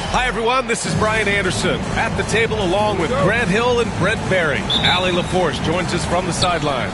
Hi everyone, this is Brian Anderson at the table along with Grant Hill and Brent Barry. Allie LaForce joins us from the sidelines.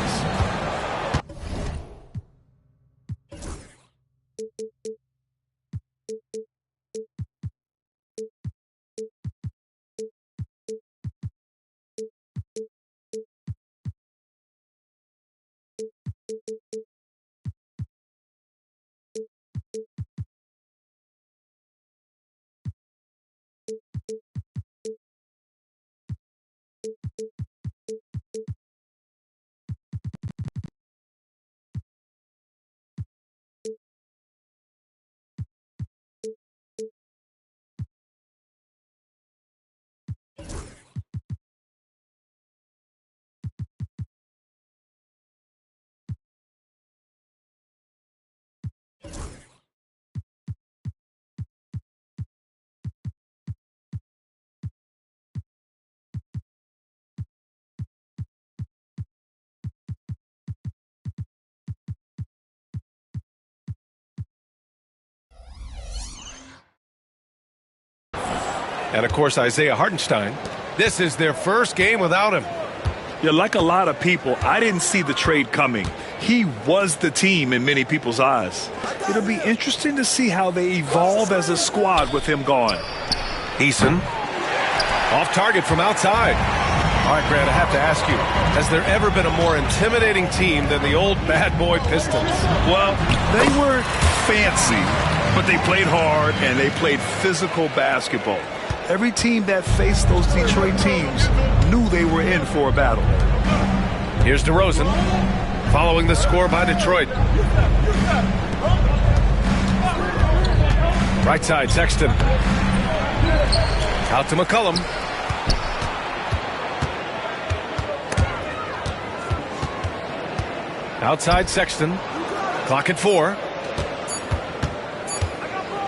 And, of course, Isaiah Hartenstein. This is their first game without him. Yeah, like a lot of people, I didn't see the trade coming. He was the team in many people's eyes. It'll be interesting to see how they evolve as a squad with him gone. Eason. Off target from outside. All right, Grant, I have to ask you, has there ever been a more intimidating team than the old bad boy Pistons? Well, they were fancy, but they played hard and they played physical basketball. Every team that faced those Detroit teams knew they were in for a battle. Here's DeRozan, following the score by Detroit. Right side, Sexton. Out to McCollum. Outside, Sexton. Clock at 4.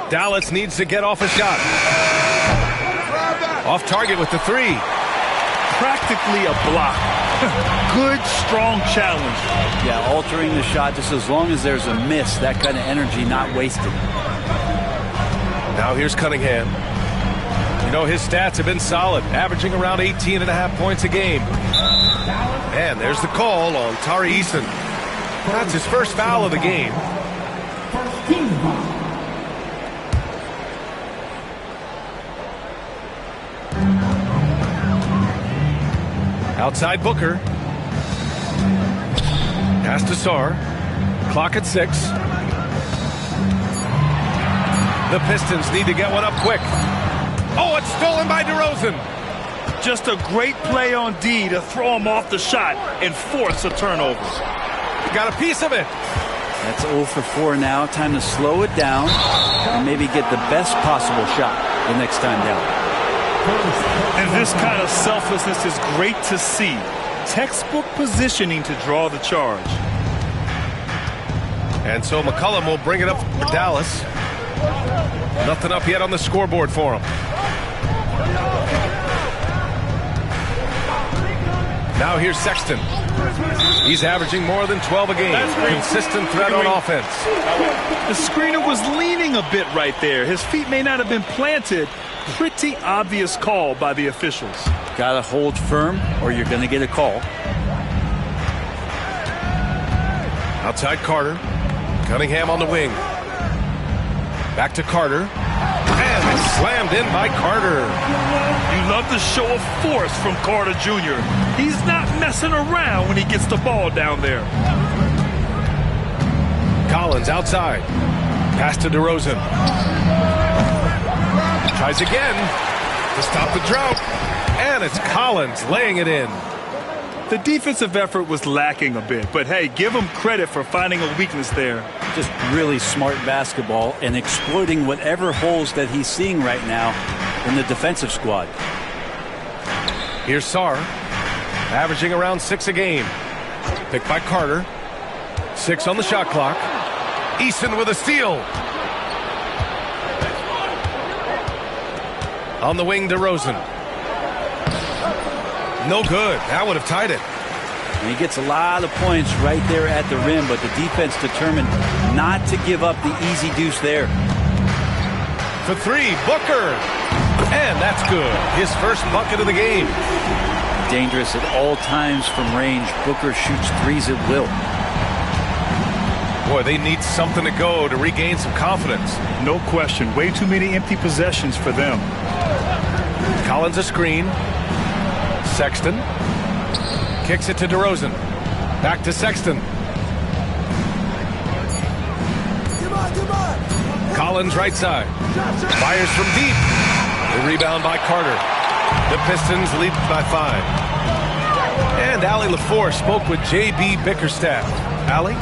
Dallas needs to get off a shot. Off target with the 3. Practically a block. Good, strong challenge. Yeah, altering the shot just as long as there's a miss. That kind of energy not wasted. Now here's Cunningham. You know, his stats have been solid, averaging around 18.5 points a game. And there's the call on Tari Eason. That's his first foul of the game. Outside Booker. Pass to Sarr. Clock at 6. The Pistons need to get one up quick. Oh, it's stolen by DeRozan. Just a great play on D to throw him off the shot and force a turnover. Got a piece of it. That's 0 for 4 now. Time to slow it down and maybe get the best possible shot the next time down. And this kind of selflessness is great to see. Textbook positioning to draw the charge. And so McCollum will bring it up for Dallas. Nothing up yet on the scoreboard for him. Now here's Sexton. He's averaging more than 12 a game. Consistent threat on offense. The screener was leaning a bit right there. His feet may not have been planted. Pretty obvious call by the officials. Gotta hold firm or you're gonna get a call. Outside Carter. Cunningham on the wing. Back to Carter. And slammed in by Carter. You love the show of force from Carter Jr. He's not messing around when he gets the ball down there. Collins outside. Pass to DeRozan. Tries again to stop the drought. And it's Collins laying it in. The defensive effort was lacking a bit, but hey, give him credit for finding a weakness there. Just really smart basketball and exploiting whatever holes that he's seeing right now in the defensive squad. Here's Sarr, averaging around 6 a game. Picked by Carter. 6 on the shot clock. Eason with a steal. On the wing, DeRozan. No good. That would have tied it. And he gets a lot of points right there at the rim, but the defense determined not to give up the easy deuce there. For 3, Booker. And that's good. His first bucket of the game. Dangerous at all times from range. Booker shoots threes at will. Boy, they need something to go to regain some confidence. No question. Way too many empty possessions for them. Collins a screen. Sexton kicks it to DeRozan. Back to Sexton. Collins right side. Fires from deep. The rebound by Carter. The Pistons lead by 5. And Allie LaFour spoke with J.B. Bickerstaff. Allie?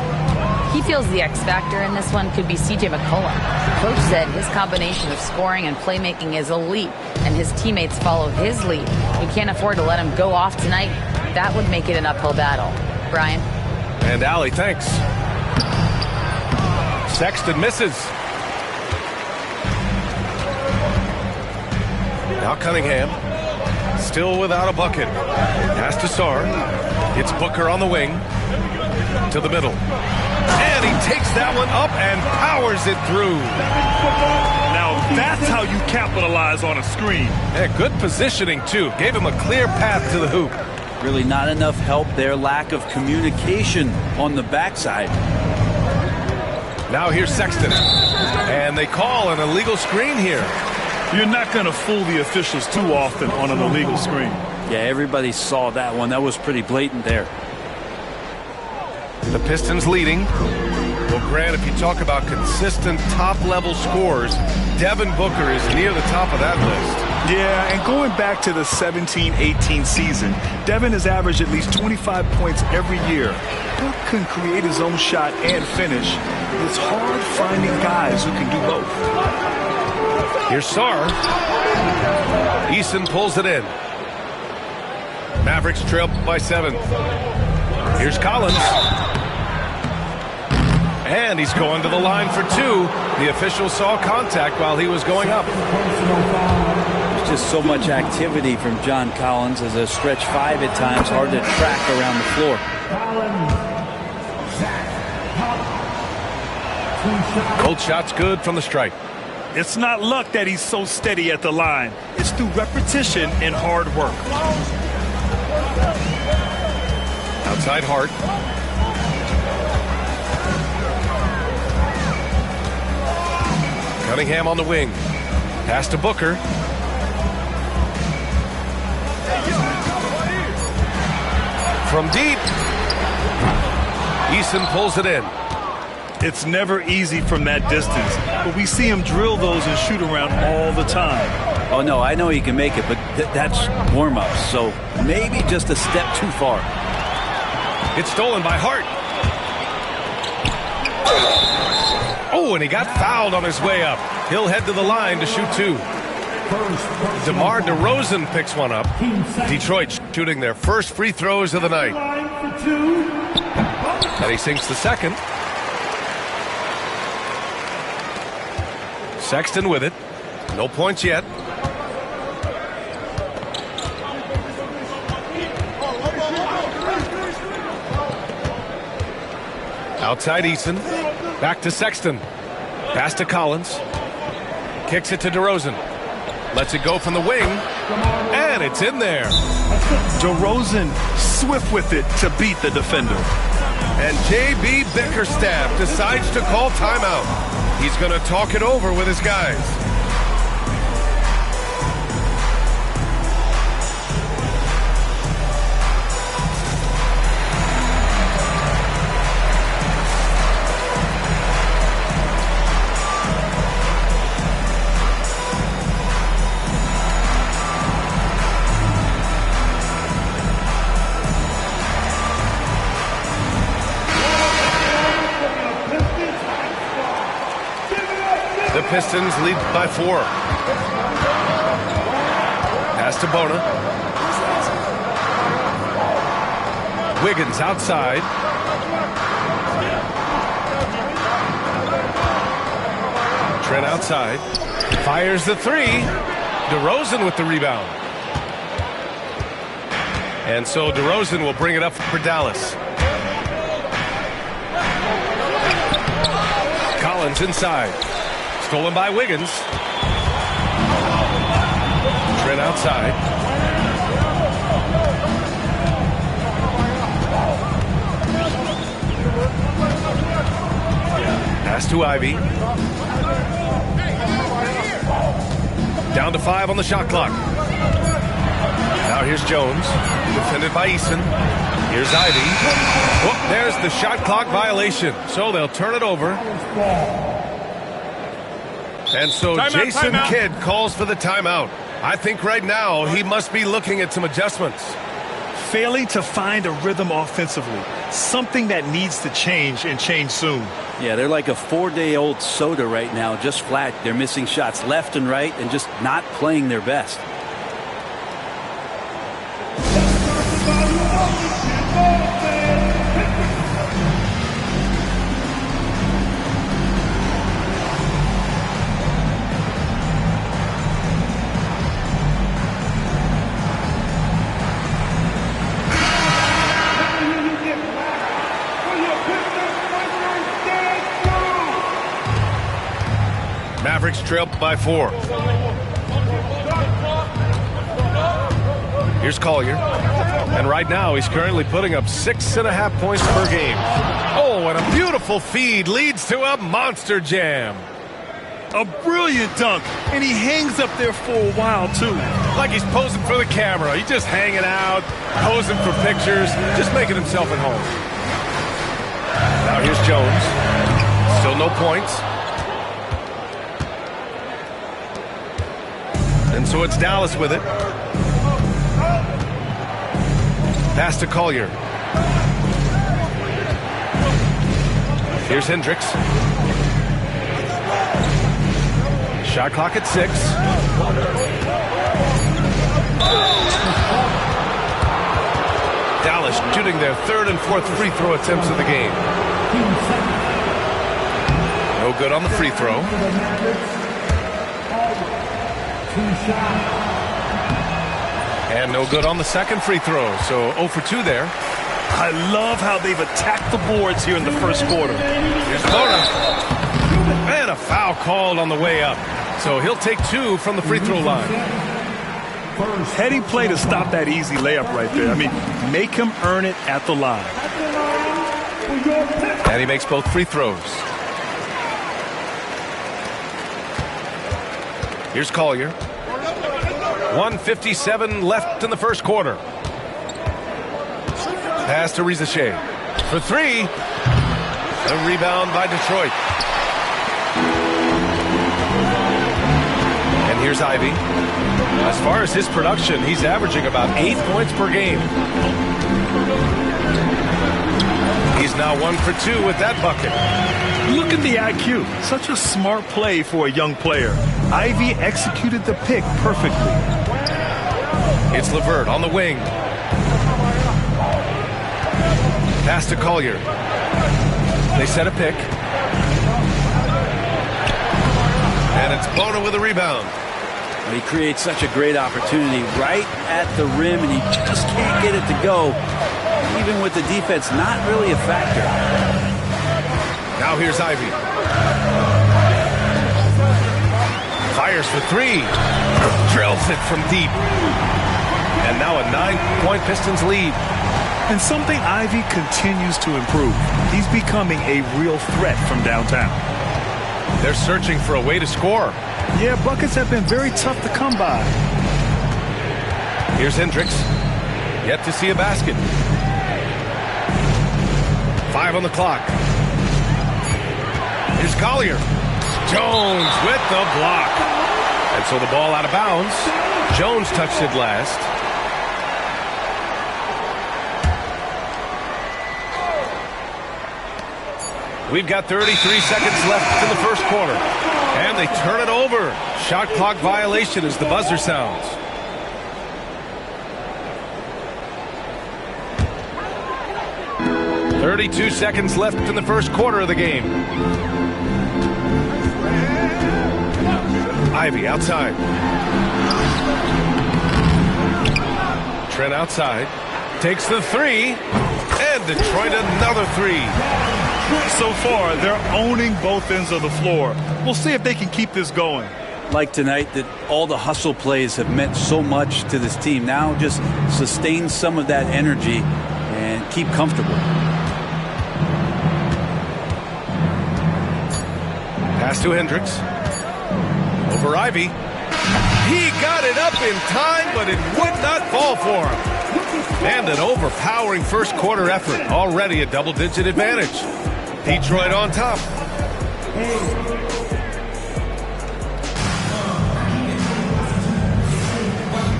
He feels the X factor in this one could be C.J. McCollum. Coach said his combination of scoring and playmaking is elite, and his teammates follow his lead. We can't afford to let him go off tonight. That would make it an uphill battle. Brian? And Allie, thanks. Sexton misses. Now Cunningham, still without a bucket. Pass to Sarr. It's Booker on the wing. To the middle. And he takes that one up and powers it through. Now that's how you capitalize on a screen. Yeah, good positioning, too. Gave him a clear path to the hoop. Really not enough help there. Lack of communication on the backside. Now here's Sexton. And they call an illegal screen here. You're not going to fool the officials too often on an illegal screen. Yeah, everybody saw that one. That was pretty blatant there. The Pistons leading. Well, Grant, if you talk about consistent top-level scores, Devin Booker is near the top of that list. Yeah, and going back to the 17-18 season, Devin has averaged at least 25 points every year. Book can create his own shot and finish. It's hard finding guys who can do both. Here's Sarr. Eason pulls it in. Mavericks trail by 7. Here's Collins. And he's going to the line for 2. The official saw contact while he was going up. There's just so much activity from John Collins as a stretch 5 at times. Hard to track around the floor. Both shots good from the stripe. It's not luck that he's so steady at the line. It's through repetition and hard work. Outside Hart. Cunningham on the wing. Pass to Booker. From deep. Eason pulls it in. It's never easy from that distance, but we see him drill those and shoot around all the time. Oh, no, I know he can make it, but that's warm-up, so maybe just a step too far. It's stolen by Hart. Oh, and he got fouled on his way up. He'll head to the line to shoot 2. DeMar DeRozan picks one up. Detroit shooting their first free throws of the night. And he sinks the second. Sexton with it. No points yet. Outside Eason. Back to Sexton. Pass to Collins. Kicks it to DeRozan. Lets it go from the wing. And it's in there. DeRozan swift with it to beat the defender. And J.B. Bickerstaff decides to call timeout. He's going to talk it over with his guys. Pistons lead by 4. Pass to Bona. Wiggins outside. Trent outside. Fires the 3. DeRozan with the rebound. And so DeRozan will bring it up for Dallas. Collins inside. Stolen by Wiggins. Trent outside. Pass to Ivy. Down to 5 on the shot clock. Now here's Jones. Defended by Eason. Here's Ivy. Oh, there's the shot clock violation. So they'll turn it over. And so Jason Kidd calls for the timeout. I think right now he must be looking at some adjustments. Failing to find a rhythm offensively. Something that needs to change and change soon. Yeah, they're like a 4-day-old soda right now, just flat. They're missing shots left and right and just not playing their best. Mavericks trail by 4. Here's Collier. And right now he's currently putting up 6.5 points per game. Oh, and a beautiful feed leads to a monster jam. A brilliant dunk, and he hangs up there for a while, too. Like he's posing for the camera. He's just hanging out, posing for pictures, just making himself at home. Now here's Jones. Still no points. And so it's Dallas with it. Pass to Collier. Here's Hendricks. Shot clock at 6. Dallas shooting their 3rd and 4th free throw attempts of the game. No good on the free throw. And no good on the second free throw. So 0 for 2 there. I love how they've attacked the boards here in the first quarter. Here's Bona. And a foul called on the way up. So he'll take 2 from the free throw line. Heady play to stop that easy layup right there. I mean, make him earn it at the line. And he makes both free throws. Here's Collier. 1:57 left in the first quarter. Pass to Rizachet. For 3. A rebound by Detroit. And here's Ivy. As far as his production, he's averaging about 8 points per game. He's now 1 for 2 with that bucket. Look at the IQ. Such a smart play for a young player. Ivy executed the pick perfectly. It's LeVert on the wing. Pass to Collier. They set a pick. And it's Bona with a rebound. He creates such a great opportunity right at the rim, and he just can't get it to go. Even with the defense not really a factor. Now here's Ivy. Fires for 3. Drills it from deep. And now a 9-point Pistons lead. And something Ivy continues to improve. He's becoming a real threat from downtown. They're searching for a way to score. Yeah, buckets have been very tough to come by. Here's Hendricks. Yet to see a basket. 5 on the clock. Here's Collier. Jones with the block. And so the ball out of bounds. Jones touched it last. We've got 33 seconds left in the first quarter. And they turn it over. Shot clock violation as the buzzer sounds. "32 seconds left in the first quarter of the game. Ivy outside. Trent outside. Takes the three. And Detroit another three. So far, they're owning both ends of the floor. We'll see if they can keep this going. Like tonight, that all the hustle plays have meant so much to this team. Now just sustain some of that energy and keep comfortable. Pass to Hendricks. Over Ivy. He got it up in time, but it would not fall for him. And an overpowering first quarter effort. Already a double-digit advantage. Detroit on top.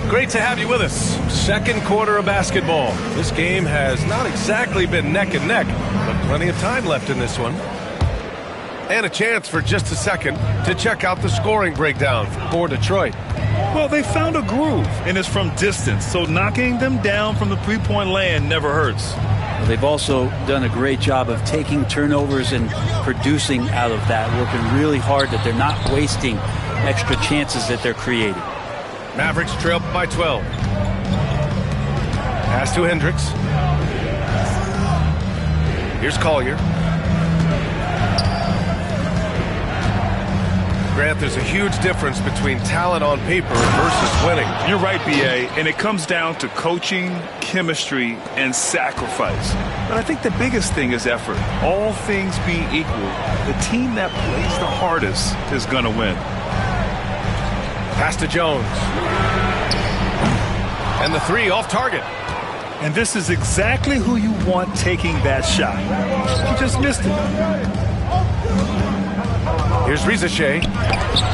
Great to have you with us. Second quarter of basketball. This game has not exactly been neck and neck, but plenty of time left in this one. And a chance for just a second to check out the scoring breakdown for Detroit. Well, they found a groove, and it's from distance, so knocking them down from the three-point land never hurts. Well, they've also done a great job of taking turnovers and producing out of that, working really hard that they're not wasting extra chances that they're creating. Mavericks trail by 12. Pass to Hendricks. Here's Collier. Grant, there's a huge difference between talent on paper versus winning. You're right, B.A., and it comes down to coaching, chemistry, and sacrifice. But I think the biggest thing is effort. All things being equal, the team that plays the hardest is going to win. Pass to Jones. And the three off target. And this is exactly who you want taking that shot. He just missed it. Here's Ricochet.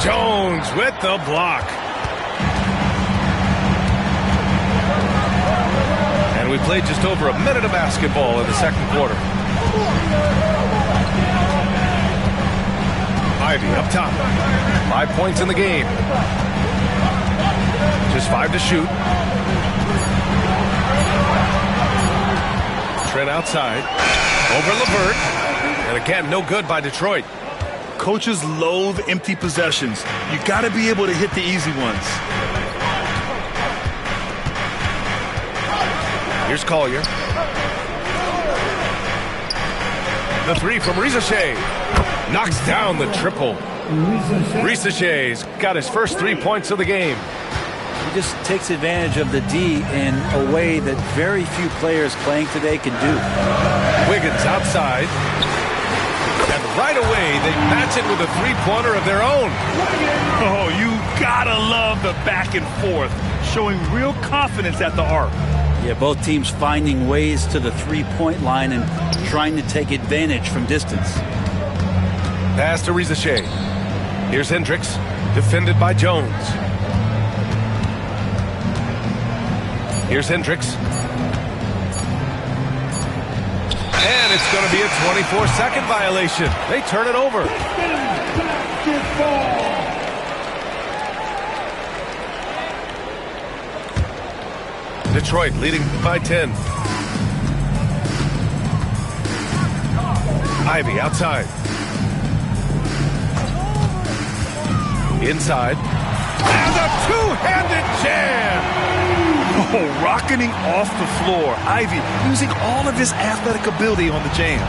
Jones with the block. And we played just over a minute of basketball in the second quarter. Ivy up top. 5 points in the game. Just 5 to shoot. Trent outside. Over LeVert. And again, no good by Detroit. Coaches loathe empty possessions. You got to be able to hit the easy ones. Here's Collier. The three from Ricochet. Knocks down the triple. Ricochet's got his first 3 points of the game. He just takes advantage of the D in a way that very few players playing today can do. Wiggins outside. And right away, they match it with a three-pointer of their own. Oh, you gotta love the back and forth, showing real confidence at the arc. Yeah, both teams finding ways to the three-point line and trying to take advantage from distance. Pass to Ricochet. Here's Hendricks, defended by Jones. Here's Hendricks. And it's going to be a 24-second violation. They turn it over. Detroit leading by 10. Ivy outside. Inside. And a two-handed jam! Oh, rocketing off the floor. Ivy using all of his athletic ability on the jam.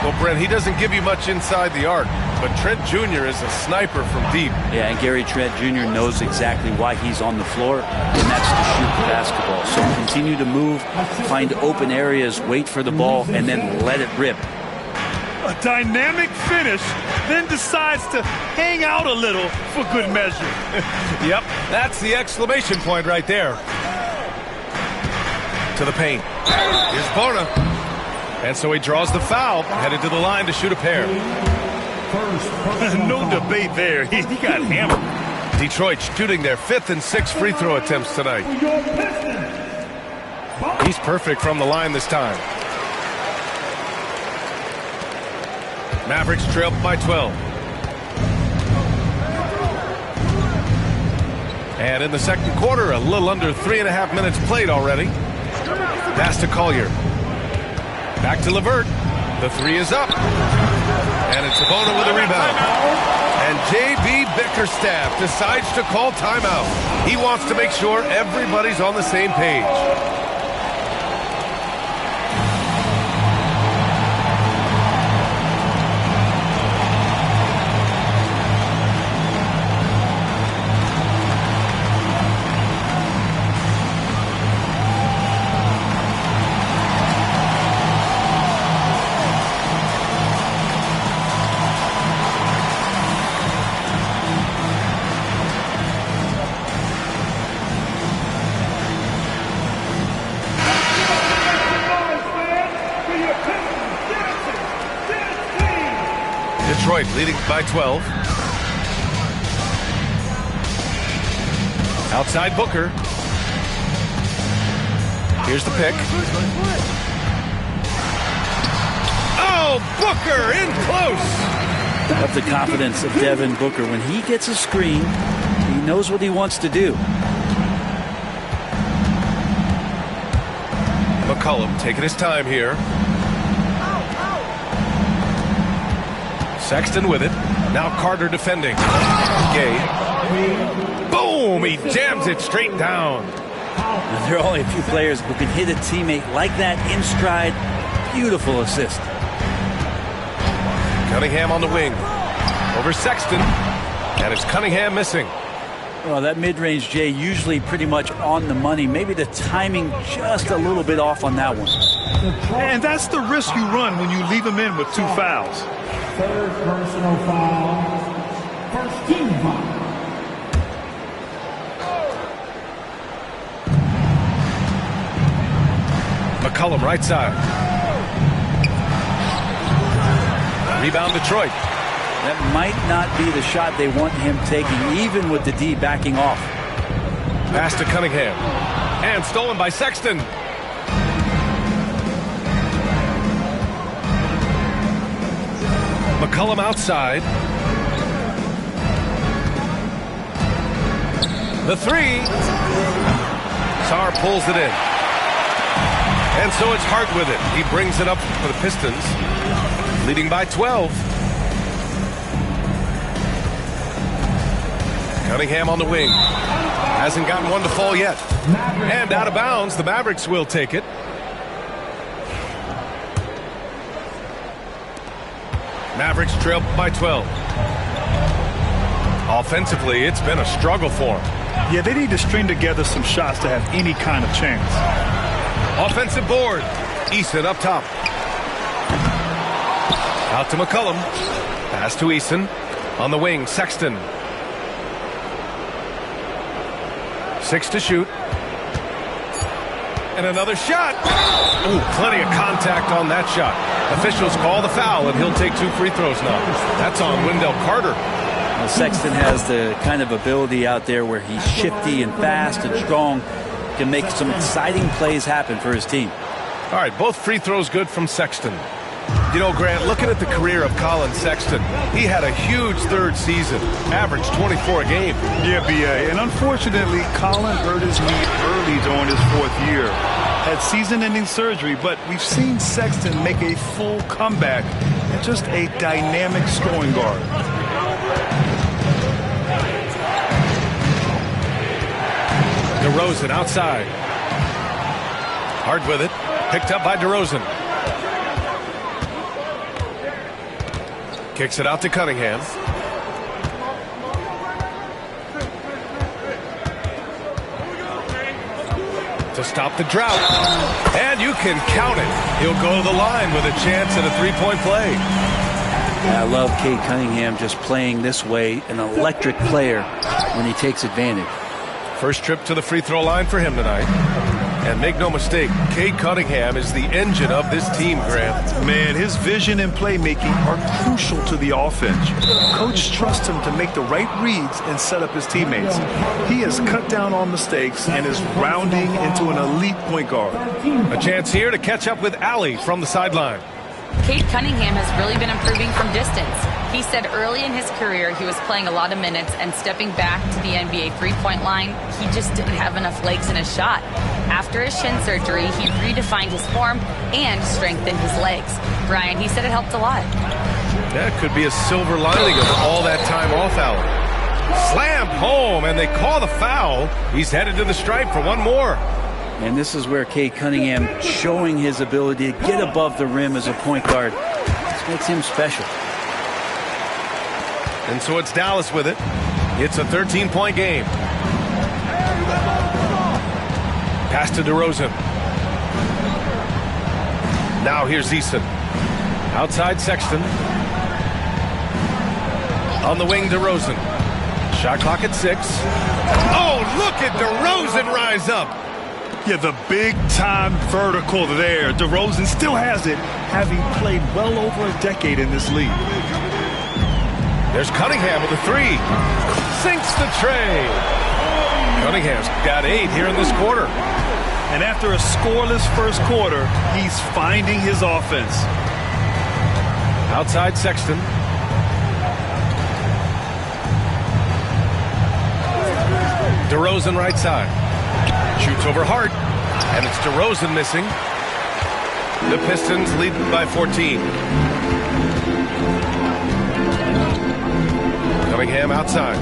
Well, Brent, he doesn't give you much inside the arc, but Trent Jr. is a sniper from deep. Yeah, and Gary Trent Jr. knows exactly why he's on the floor, and that's to shoot the basketball. So continue to move, find open areas, wait for the ball, and then let it rip. A dynamic finish, then decides to hang out a little for good measure. Yep, that's the exclamation point right there. To the paint. Here's Bona. And so he draws the foul, headed to the line to shoot a pair. No debate there. He got hammered. Detroit shooting their 5th and 6th free throw attempts tonight. He's perfect from the line this time. Mavericks trail by 12. And in the second quarter, a little under 3.5 minutes played already. Pass to Collier. Back to LeVert. The three is up. And it's Sabona with a rebound. And J.B. Bickerstaff decides to call timeout. He wants to make sure everybody's on the same page. Detroit leading by 12. Outside Booker. Here's the pick. Oh, Booker in close. Love the confidence of Devin Booker. When he gets a screen, he knows what he wants to do. McCollum taking his time here. Sexton with it. Now Carter defending. Gay. Boom! He jams it straight down. There are only a few players who can hit a teammate like that in stride. Beautiful assist. Cunningham on the wing. Over Sexton. And it's Cunningham missing. Well, that mid-range, Jay, usually pretty much on the money. Maybe the timing just a little bit off on that one. And that's the risk you run when you leave him in with 2 fouls. Third personal foul. First team foul. McCollum right side. Rebound Detroit. That might not be the shot they want him taking, even with the D backing off. Pass to Cunningham. And stolen by Sexton. McCollum outside. The three. Sarr pulls it in. And so it's Hart with it. He brings it up for the Pistons. Leading by 12. Cunningham on the wing. Hasn't gotten one to fall yet. And out of bounds, the Mavericks will take it. Mavericks trail by 12. Offensively, it's been a struggle for them. Yeah, they need to string together some shots to have any kind of chance. Offensive board. Eason up top. Out to McCollum. Pass to Eason. On the wing, Sexton. 6 to shoot. And another shot. Ooh, plenty of contact on that shot. Officials call the foul, and he'll take 2 free throws now. That's on Wendell Carter. Well, Sexton has the kind of ability out there where he's shifty and fast and strong. Can make some exciting plays happen for his team. All right, both free throws good from Sexton. You know, Grant, looking at the career of Colin Sexton, he had a huge third season, averaged 24 a game. Yeah, B.A., and unfortunately, Colin hurt his knee early during his 4th year. Had season-ending surgery, but we've seen Sexton make a full comeback and just a dynamic scoring guard. DeRozan outside. Hart with it. Picked up by DeRozan. Kicks it out to Cunningham. To stop the drought. And you can count it. He'll go to the line with a chance at a 3-point play. I love Cade Cunningham just playing this way, an electric player when he takes advantage. First trip to the free throw line for him tonight. And make no mistake, Cade Cunningham is the engine of this team, Grant. Man, his vision and playmaking are crucial to the offense. Coach trusts him to make the right reads and set up his teammates. He has cut down on mistakes and is rounding into an elite point guard. A chance here to catch up with Allie from the sideline. Cade Cunningham has really been improving from distance. He said early in his career he was playing a lot of minutes and stepping back to the NBA three-point line, he just didn't have enough legs in his shot. After his shin surgery, he redefined his form and strengthened his legs. Brian, he said it helped a lot. That could be a silver lining of all that time off, Allen. Slammed home, and they call the foul. He's headed to the stripe for one more. And this is where Cade Cunningham showing his ability to get above the rim as a point guard. This makes him special. And so it's Dallas with it. It's a 13-point game. Pass to DeRozan. Now here's Eason. Outside Sexton. On the wing, DeRozan. Shot clock at 6. Oh, look at DeRozan rise up. Yeah, the big-time vertical there. DeRozan still has it, having played well over a decade in this league. There's Cunningham with a 3. Sinks the tray. Cunningham's got 8 here in this quarter. And after a scoreless first quarter, he's finding his offense. Outside Sexton. DeRozan right side. Shoots over Hart. And it's DeRozan missing. The Pistons lead by 14. Cunningham outside.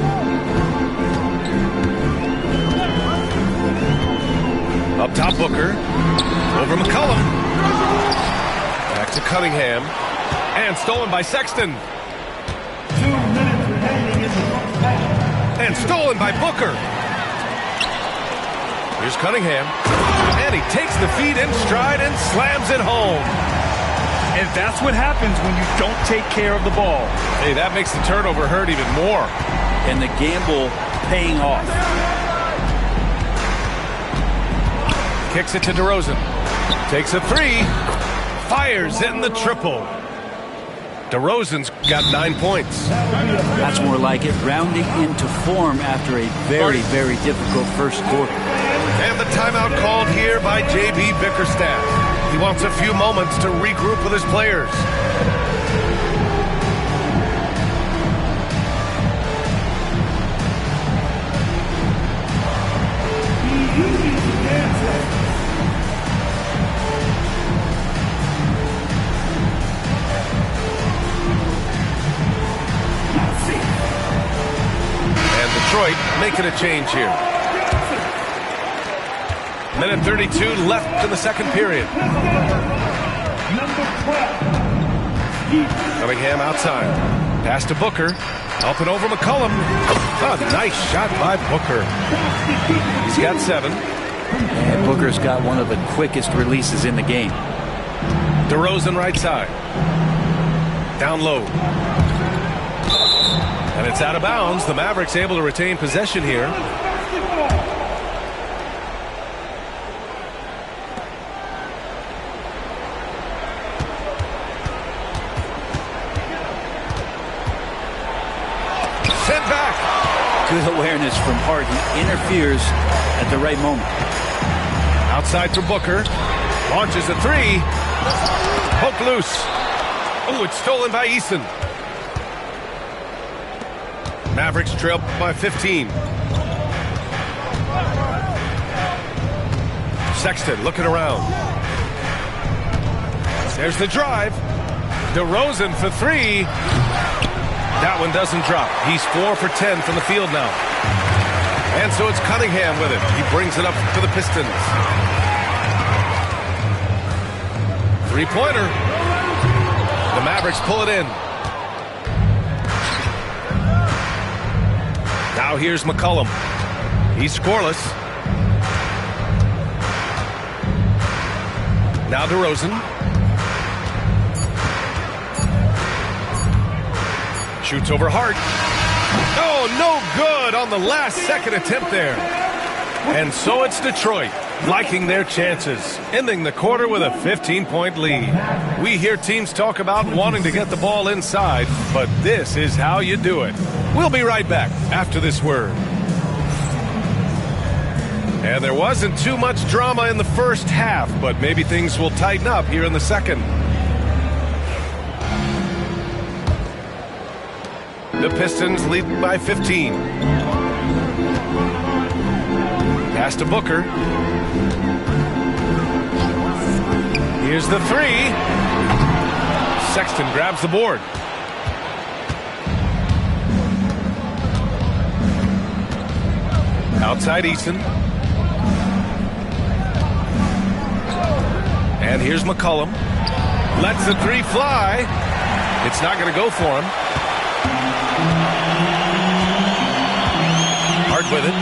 Up top, Booker. Over McCollum. Back to Cunningham. And stolen by Sexton. 2 minutes remaining in the first half. And stolen by Booker. Here's Cunningham. And he takes the feed in stride and slams it home. And that's what happens when you don't take care of the ball. Hey, that makes the turnover hurt even more. And the gamble paying off. Kicks it to DeRozan. Takes a 3. Fires in the triple. DeRozan's got 9 points. That's more like it. Rounding into form after a very, very difficult first quarter. And the timeout called here by J.B. Bickerstaff. He wants a few moments to regroup with his players. And Detroit making a change here. Minute 32 left in the second period. Cunningham outside. Pass to Booker. Up and over McCollum. A nice shot by Booker. He's got 7. And Booker's got one of the quickest releases in the game. DeRozan right side. Down low. And it's out of bounds. The Mavericks able to retain possession here. Good awareness from Hart. He interferes at the right moment. Outside for Booker. Launches a 3. Hook loose. Oh, it's stolen by Eason. Mavericks trail by 15. Sexton looking around. There's the drive. DeRozan for 3. That one doesn't drop. He's 4 for 10 from the field now. And so it's Cunningham with it. He brings it up for the Pistons. 3-pointer. The Mavericks pull it in. Now here's McCollum. He's scoreless. Now DeRozan. Shoots over Hart. Oh, no good on the last second attempt there. And so it's Detroit liking their chances, ending the quarter with a 15-point lead. We hear teams talk about wanting to get the ball inside, but this is how you do it. We'll be right back after this word. And there wasn't too much drama in the first half, but maybe things will tighten up here in the second. The Pistons lead by 15. Pass to Booker. Here's the three. Sexton grabs the board. Outside Eason. And here's McCollum. Lets the three fly. It's not going to go for him. Hard with it.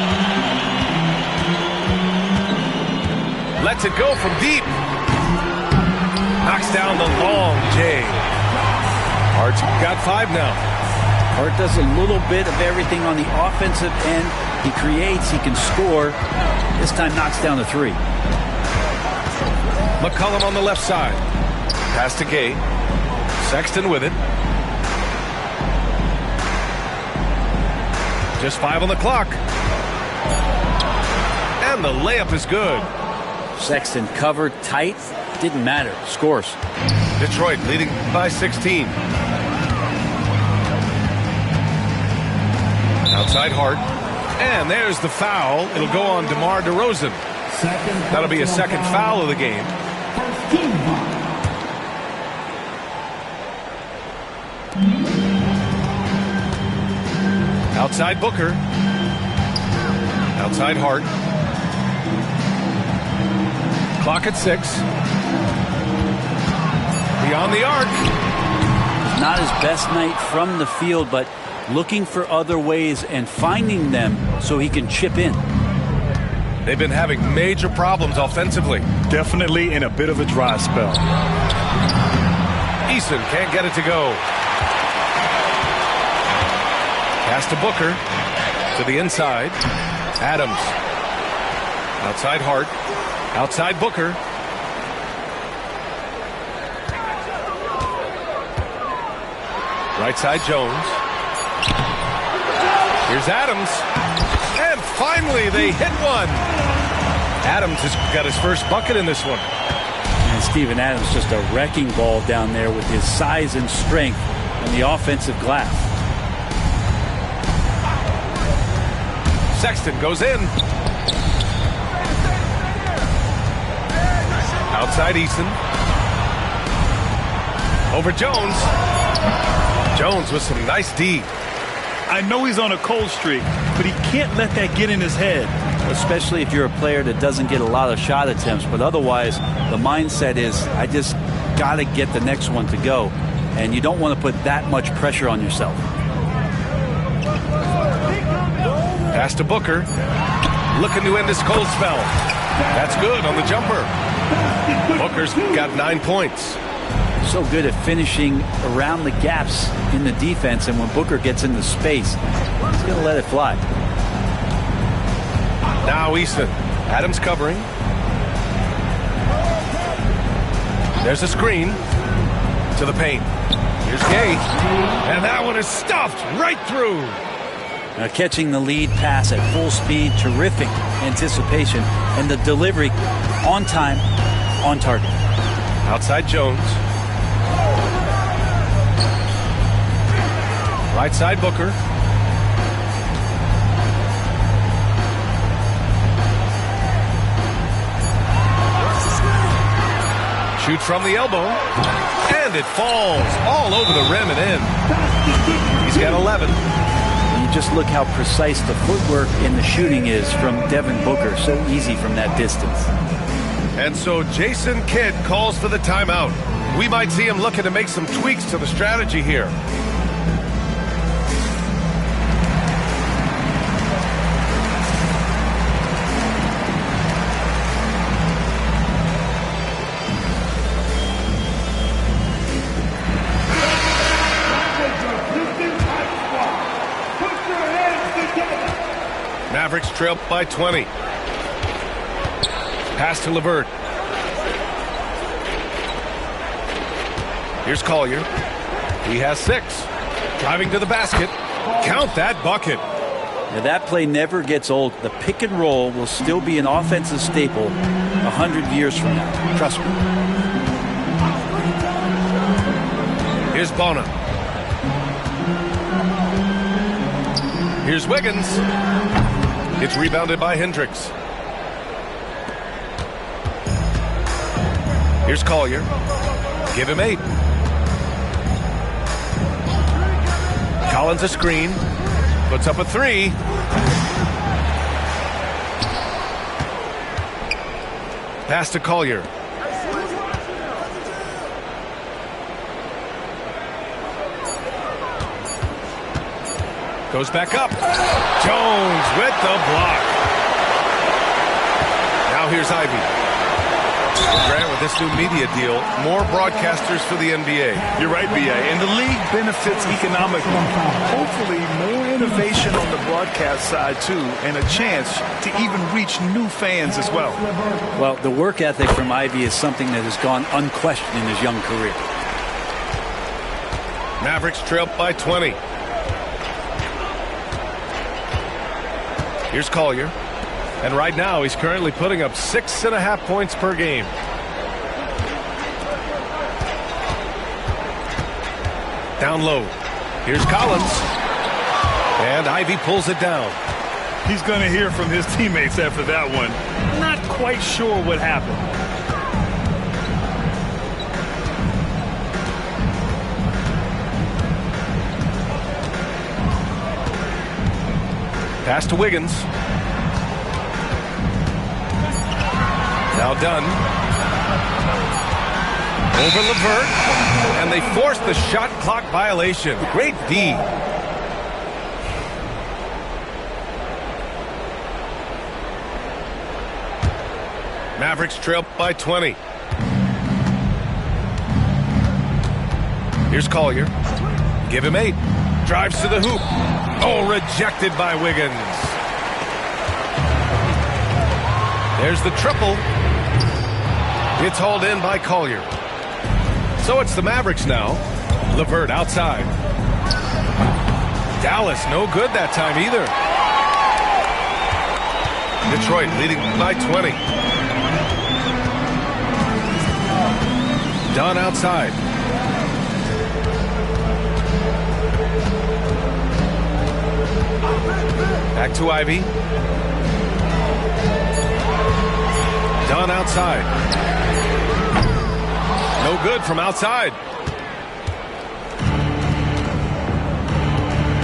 Lets it go from deep. Knocks down the long J. Hart's got 5 now. Hart does a little bit of everything on the offensive end. He creates, he can score. This time knocks down the 3. McCollum on the left side. Pass to Gay. Sexton with it. Just 5 on the clock. And the layup is good. Sexton covered tight. Didn't matter. Scores. Detroit leading by 16. Outside Hart. And there's the foul. It'll go on DeMar DeRozan. That'll be a second foul of the game. Outside Booker. Outside Hart. Clock at 6. Beyond the arc. Not his best night from the field, but looking for other ways and finding them so he can chip in. They've been having major problems offensively. Definitely in a bit of a dry spell. Eason can't get it to go. Pass to Booker. To the inside. Adams. Outside Hart. Outside Booker. Right side Jones. Here's Adams. And finally they hit one. Adams has got his first bucket in this one. And Steven Adams just a wrecking ball down there with his size and strength on the offensive glass. Sexton goes in. Outside Eason. Over Jones. Jones with some nice D. I know he's on a cold streak, but he can't let that get in his head. Especially if you're a player that doesn't get a lot of shot attempts. But otherwise, the mindset is, I just got to get the next one to go. And you don't want to put that much pressure on yourself. Pass to Booker. Looking to end this cold spell. That's good on the jumper. Booker's got 9 points. So good at finishing around the gaps in the defense, and when Booker gets into space, he's going to let it fly. Now Eason. Adams covering. There's a screen to the paint. Here's Gay. And that one is stuffed right through. Now catching the lead pass at full speed, terrific anticipation, and the delivery on time, on target. Outside Jones. Right side Booker. Shoots from the elbow. And it falls all over the rim and in. He's got 11. You just look how precise the footwork in the shooting is from Devin Booker. So easy from that distance. And so Jason Kidd calls for the timeout. We might see him looking to make some tweaks to the strategy here. Mavericks trail by 20. Pass to LeVert. Here's Collier. He has 6. Driving to the basket. Count that bucket. Now that play never gets old. The pick and roll will still be an offensive staple 100 years from now. Trust me. Here's Bona. Here's Wiggins. It's rebounded by Hendricks. Here's Collier. Give him 8. Collins a screen. Puts up a 3. Pass to Collier. Goes back up. Jones with the block. Now here's Ivy. Grant, with this new media deal, more broadcasters for the NBA. You're right, B.A. And the league benefits economically. Hopefully, more innovation on the broadcast side, too, and a chance to even reach new fans as well. Well, the work ethic from Ivy is something that has gone unquestioned in his young career. Mavericks trail by 20. Here's Collier. And right now, he's currently putting up 6.5 points per game. Down low. Here's Collins. And Ivy pulls it down. He's going to hear from his teammates after that one. Not quite sure what happened. Pass to Wiggins. Now done. Over LeVert. And they force the shot clock violation. Great D. Mavericks trail by 20. Here's Collier. Give him 8. Drives to the hoop. Oh, rejected by Wiggins. There's the triple. It's hauled in by Collier. So it's the Mavericks now. LeVert outside. Dallas no good that time either. Detroit leading by 20. Dunn outside. Back to Ivy. Dunn outside. No good from outside.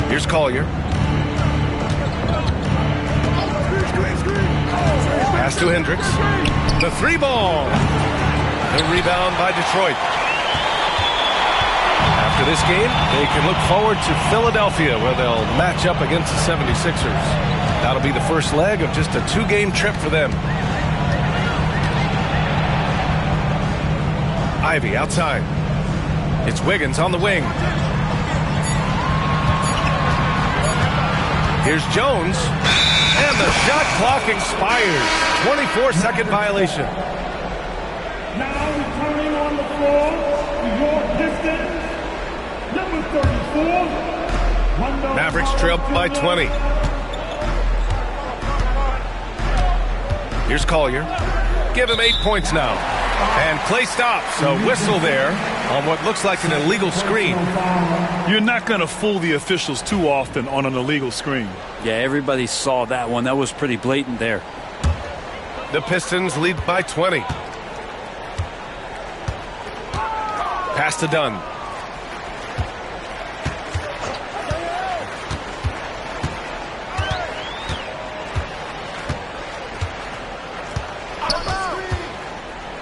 Here's Collier. Pass to Hendricks. The 3-ball. The rebound by Detroit. After this game, they can look forward to Philadelphia, where they'll match up against the 76ers. That'll be the first leg of just a 2-game trip for them. Ivy outside. It's Wiggins on the wing. Here's Jones. And the shot clock expires. 24-second violation. Now returning on the floor, your Pistons, number 34. Mavericks trail by 20. Here's Collier. Give him 8 points now. And play stops. A whistle there on what looks like an illegal screen. You're not going to fool the officials too often on an illegal screen. Yeah, everybody saw that one. That was pretty blatant there. The Pistons lead by 20. Pass to Dunn.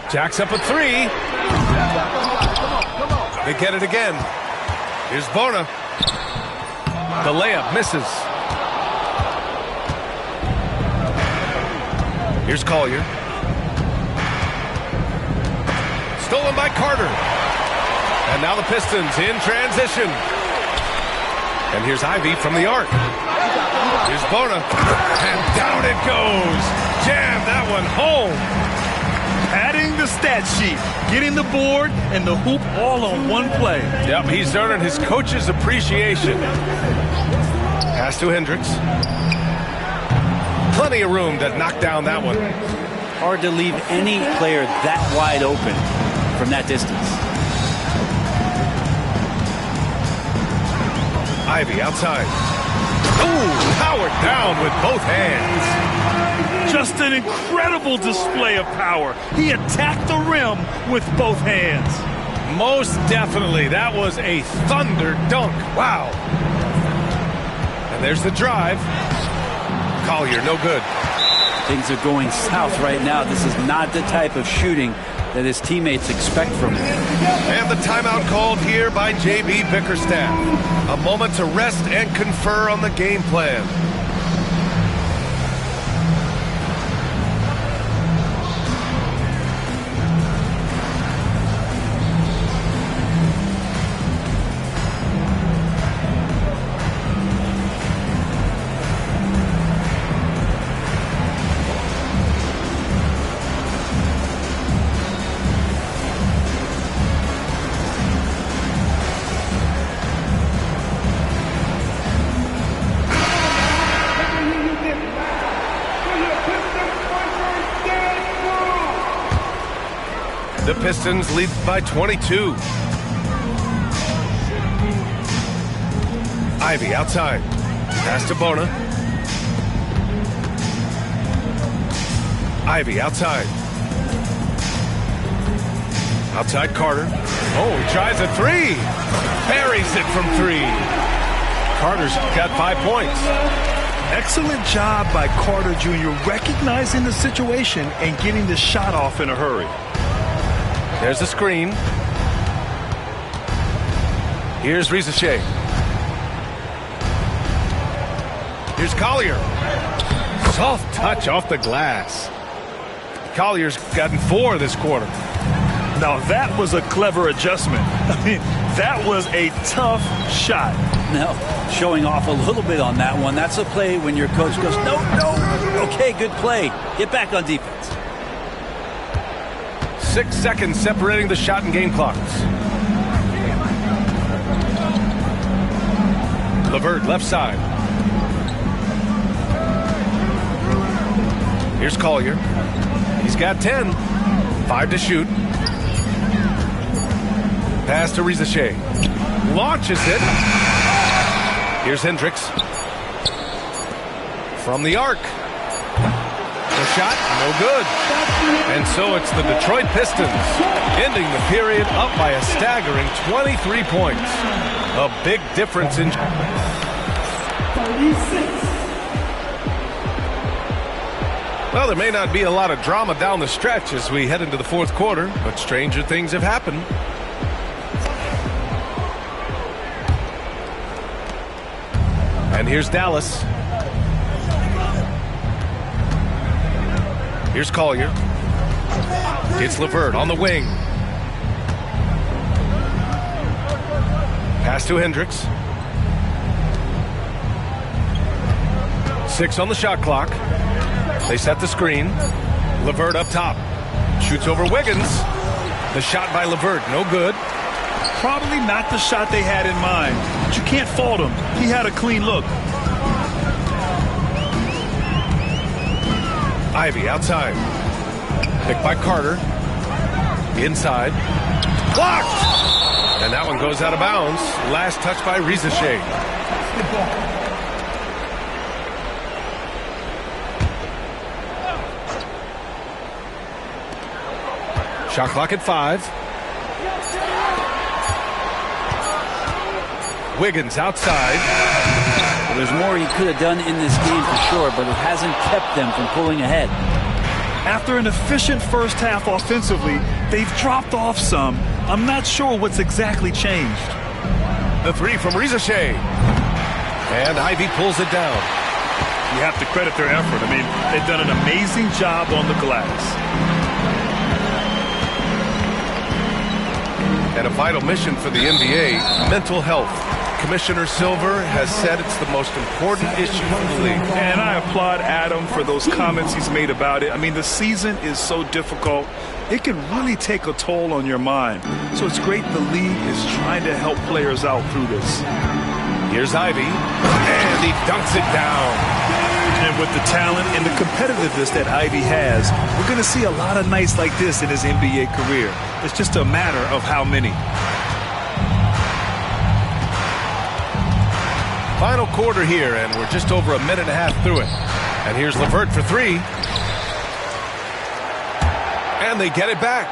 Jacks up a 3. They get it again. Here's Bona. The layup misses. Here's Collier. Stolen by Carter. And now the Pistons in transition. And here's Ivy from the arc. Here's Bona. And down it goes. Jam that one home. Adding the stat sheet, getting the board and the hoop all on one play. Yep, he's earning his coach's appreciation. Pass to Hendricks. Plenty of room to knock down that one. Hard to leave any player that wide open from that distance. Ivy outside. Ooh, powered down with both hands. Just an incredible display of power. He attacked the rim with both hands. Most definitely. That was a thunder dunk. Wow. And there's the drive. Collier, no good. Things are going south right now. This is not the type of shooting that his teammates expect from him. And the timeout called here by J.B. Bickerstaff. A moment to rest and confer on the game plan. The Pistons lead by 22. Ivy outside. Pass to Bona. Ivy outside. Outside Carter. Oh, he tries a three. Buries it from three. Carter's got 5 points. Excellent job by Carter Jr. recognizing the situation and getting the shot off in a hurry. There's the screen. Here's Rizachet. Here's Collier. Soft touch off the glass. Collier's gotten 4 this quarter. Now that was a clever adjustment. I mean, that was a tough shot. Now, showing off a little bit on that one. That's a play when your coach goes, no, no. Okay, good play. Get back on defense. 6 seconds separating the shot and game clocks. LeVert left side. Here's Collier. He's got 10. 5 to shoot. Pass to Rizachet. Launches it. Here's Hendricks. From the arc. The shot, no good. And so it's the Detroit Pistons ending the period up by a staggering 23 points. A big difference in... 36. Well, there may not be a lot of drama down the stretch as we head into the fourth quarter, but stranger things have happened. And here's Dallas. Here's Collier. It's LeVert on the wing. Pass to Hendricks. 6 on the shot clock. They set the screen. LeVert up top. Shoots over Wiggins. The shot by LeVert, no good. Probably not the shot they had in mind, but you can't fault him. He had a clean look. Ivy outside. Picked by Carter. Inside. Blocked! And that one goes out of bounds. Last touch by Rizachet. Shot clock at 5. Wiggins outside. Well, there's more he could have done in this game for sure, but it hasn't kept them from pulling ahead. After an efficient first half offensively, they've dropped off some. I'm not sure what's exactly changed. The three from Rizachet. And Ivy pulls it down. You have to credit their effort. I mean, they've done an amazing job on the glass. And a vital mission for the NBA, mental health. Commissioner Silver has said it's the most important issue for the league. And I applaud Adam for those comments he's made about it. I mean, the season is so difficult. It can really take a toll on your mind. So it's great the league is trying to help players out through this. Here's Ivy, and he dunks it down. And with the talent and the competitiveness that Ivy has, we're going to see a lot of nights like this in his NBA career. It's just a matter of how many. Final quarter here, and we're just over a minute and a half through it. And here's LeVert for three. And they get it back.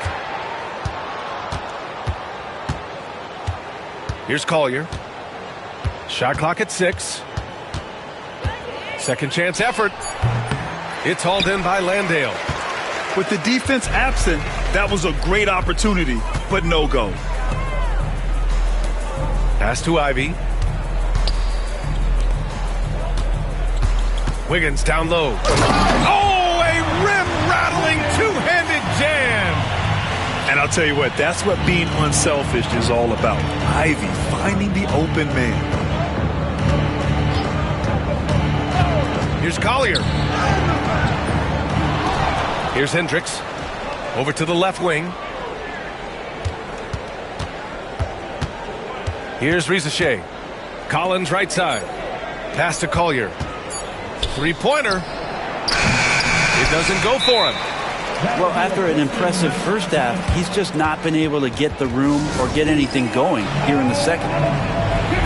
Here's Collier. Shot clock at 6. Second chance effort. It's hauled in by Landale. With the defense absent, that was a great opportunity, but no go. Pass to Ivy. Wiggins down low. Oh, a rim-rattling two-handed jam. And I'll tell you what, that's what being unselfish is all about. Ivy finding the open man. Here's Collier. Here's Hendricks. Over to the left wing. Here's Rizachet. Collins right side. Pass to Collier. Three-pointer. It doesn't go for him. Well, after an impressive first half, he's just not been able to get the room or get anything going here in the second.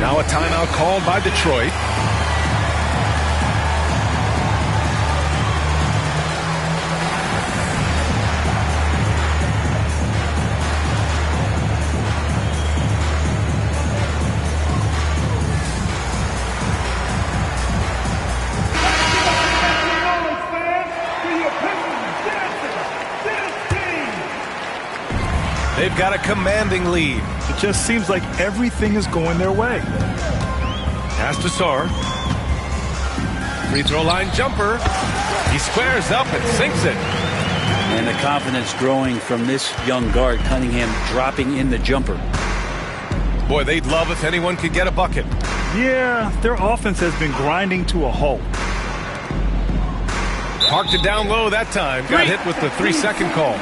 Now a timeout called by Detroit. They've got a commanding lead. It just seems like everything is going their way. Pass to Sarr. Free throw line jumper. He squares up and sinks it. And the confidence growing from this young guard, Cunningham, dropping in the jumper. Boy, they'd love if anyone could get a bucket. Yeah, their offense has been grinding to a halt. Parked it down low that time. Got hit with the 3-second call.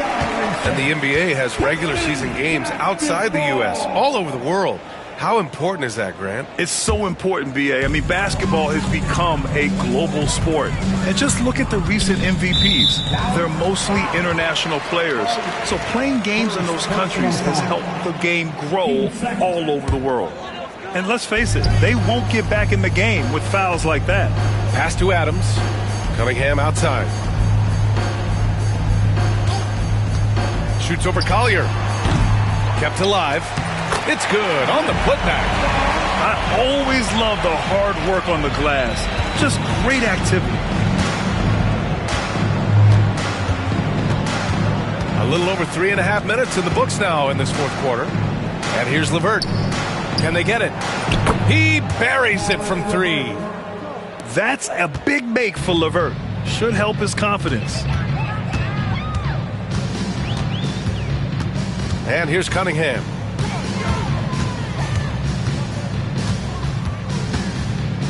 And the NBA has regular season games outside the U.S., all over the world. How important is that, Grant? It's so important, B.A. I mean, basketball has become a global sport. And just look at the recent MVPs. They're mostly international players. So playing games in those countries has helped the game grow all over the world. And let's face it, they won't get back in the game with fouls like that. Pass to Adams. Cunningham outside. Shoots over Collier. Kept alive. It's good on the putback. I always love the hard work on the glass. Just great activity. A little over 3.5 minutes in the books now in this fourth quarter. And here's LeVert. Can they get it? He buries it from 3. That's a big make for LeVert. Should help his confidence. And here's Cunningham.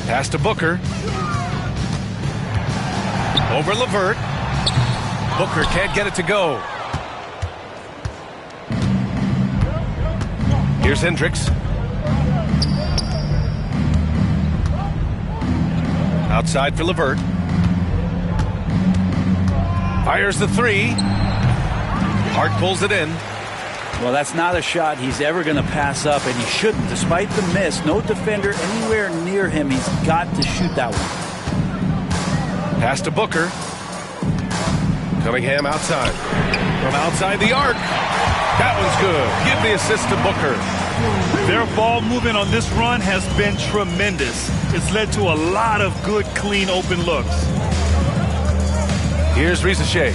Pass to Booker. Over LeVert. Booker can't get it to go. Here's Hendricks. Outside for LeVert. Fires the 3. Hart pulls it in. Well, that's not a shot he's ever going to pass up, and he shouldn't. Despite the miss, no defender anywhere near him. He's got to shoot that one. Pass to Booker. Cunningham outside. From outside the arc. That one's good. Give the assist to Booker. Their ball movement on this run has been tremendous. It's led to a lot of good, clean, open looks. Here's Rizachet.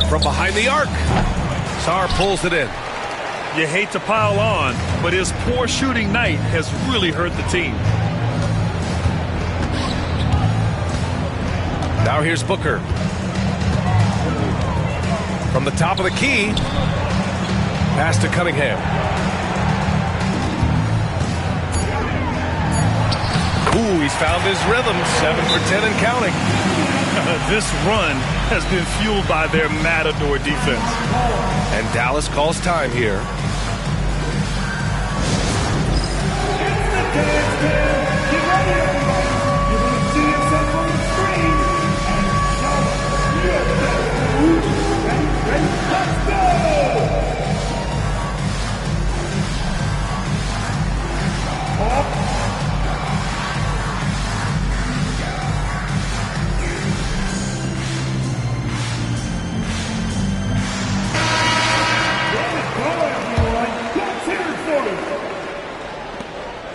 From behind the arc. Sarr pulls it in. You hate to pile on, but his poor shooting night has really hurt the team. Now here's Booker. From the top of the key. Pass to Cunningham. Ooh, he's found his rhythm. 7 for 10 and counting. This run has been fueled by their Matador defense. And Dallas calls time here.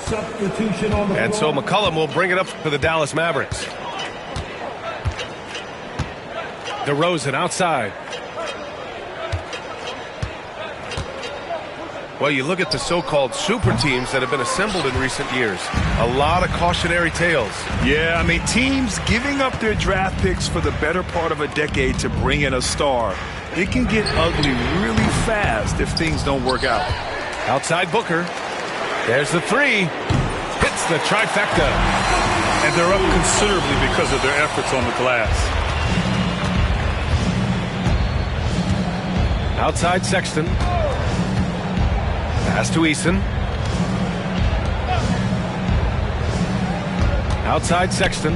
Substitution on the And so floor. McCollum will bring it up for the Dallas Mavericks. DeRozan outside. Well, you look at the so-called super teams that have been assembled in recent years. A lot of cautionary tales. Yeah, I mean, teams giving up their draft picks for the better part of a decade to bring in a star. It can get ugly really fast if things don't work out. Outside Booker. There's the three. Hits the trifecta. And they're up considerably because of their efforts on the glass. Outside Sexton. Pass to Eason. Outside Sexton.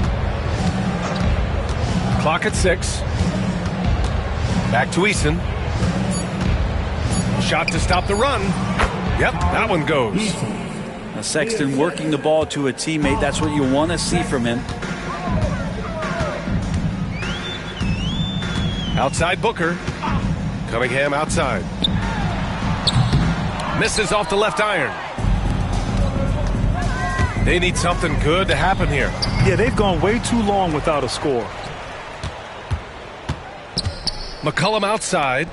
Clock at 6. Back to Eason. Shot to stop the run. Yep, that one goes. Now Sexton working the ball to a teammate. That's what you want to see from him. Outside Booker. Cunningham outside. Misses off the left iron. They need something good to happen here. Yeah, they've gone way too long without a score. McCollum outside.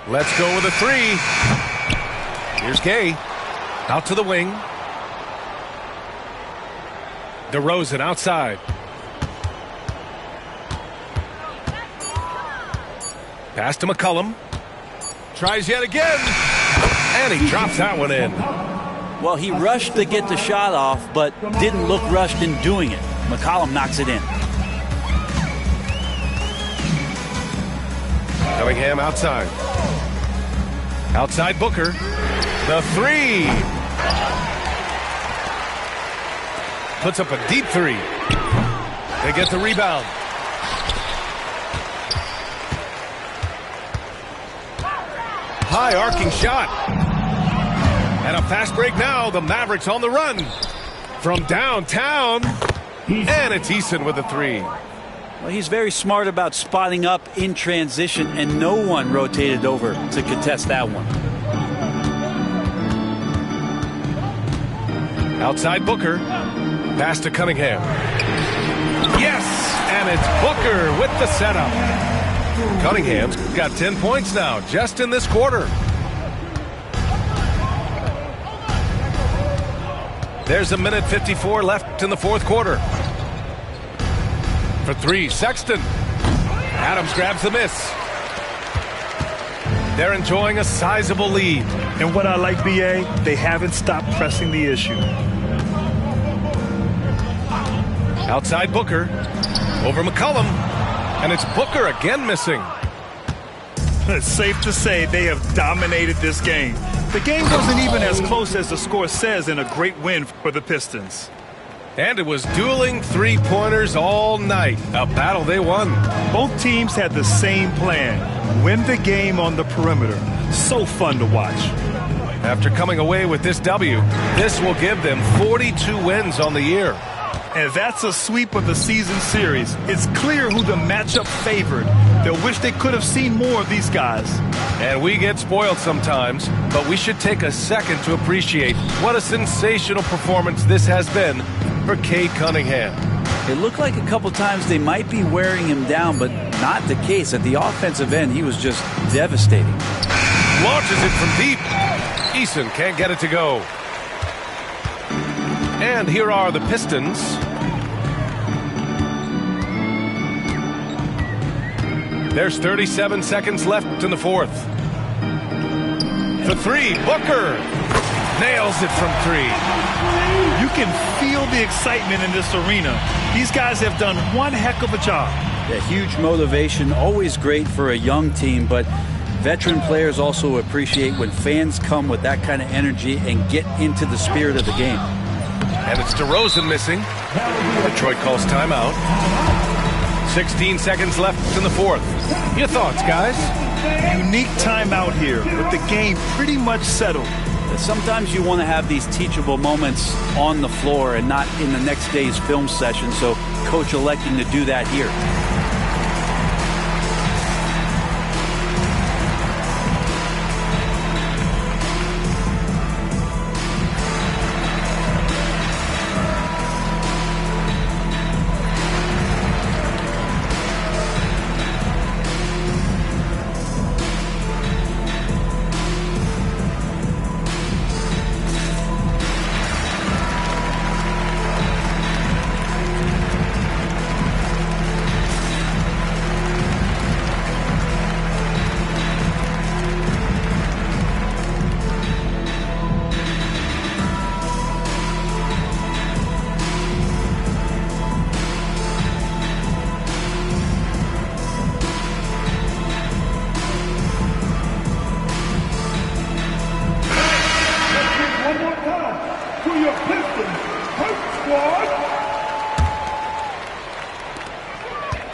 Let's go with a three. Here's Gay. Out to the wing. DeRozan outside. Pass to McCollum. Tries yet again. And he drops that one in. Well, he rushed to get the shot off, but didn't look rushed in doing it. McCollum knocks it in. Cunningham outside. Outside Booker. The three. Puts up a deep three. They get the rebound. High arcing shot. And a fast break now. The Mavericks on the run. From downtown. And it's Eason with a three. Well, he's very smart about spotting up in transition, and no one rotated over to contest that one. Outside Booker. Pass to Cunningham. Yes! And it's Booker with the setup. Cunningham's got 10 points now, just in this quarter. There's 1:54 left in the fourth quarter. For three, Sexton. Adams grabs the miss. They're enjoying a sizable lead. And what I like, B.A., they haven't stopped pressing the issue. Outside Booker. Over McCollum. And it's Booker again missing. It's safe to say they have dominated this game. The game wasn't even as close as the score says in a great win for the Pistons. And it was dueling three-pointers all night. A battle they won. Both teams had the same plan. Win the game on the perimeter. So fun to watch. After coming away with this W, this will give them 42 wins on the year. And that's a sweep of the season series. It's clear who the matchup favored. They'll wish they could have seen more of these guys. And we get spoiled sometimes, but we should take a second to appreciate what a sensational performance this has been for Cade Cunningham. It looked like a couple times they might be wearing him down, but not the case. At the offensive end, he was just devastating. Launches it from deep. Eason can't get it to go. And here are the Pistons. There's 37 seconds left in the fourth. For three, Booker nails it from three. You can feel the excitement in this arena. These guys have done one heck of a job. Yeah, huge motivation, always great for a young team, but veteran players also appreciate when fans come with that kind of energy and get into the spirit of the game. And it's DeRozan missing. Detroit calls timeout. 16 seconds left in the fourth. Your thoughts, guys? Unique timeout here, with the game pretty much settled. Sometimes you want to have these teachable moments on the floor and not in the next day's film session, so coach electing to do that here.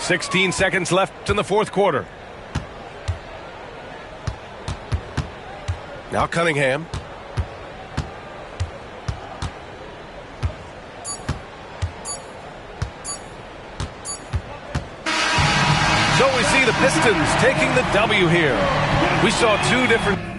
16 seconds left in the fourth quarter. Now Cunningham. So we see the Pistons taking the W here. We saw two different...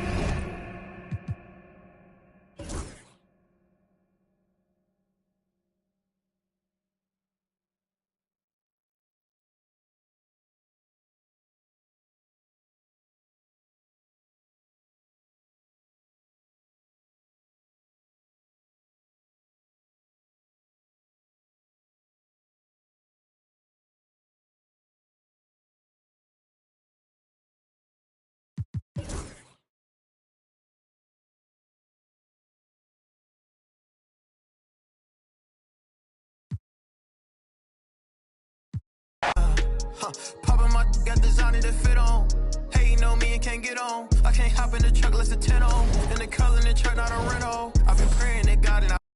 Poppin' my got designer to fit on. Hey, you know me and can't get on. I can't hop in the truck unless it's 10 on. And the color in the truck not a rental. I've been praying that God and I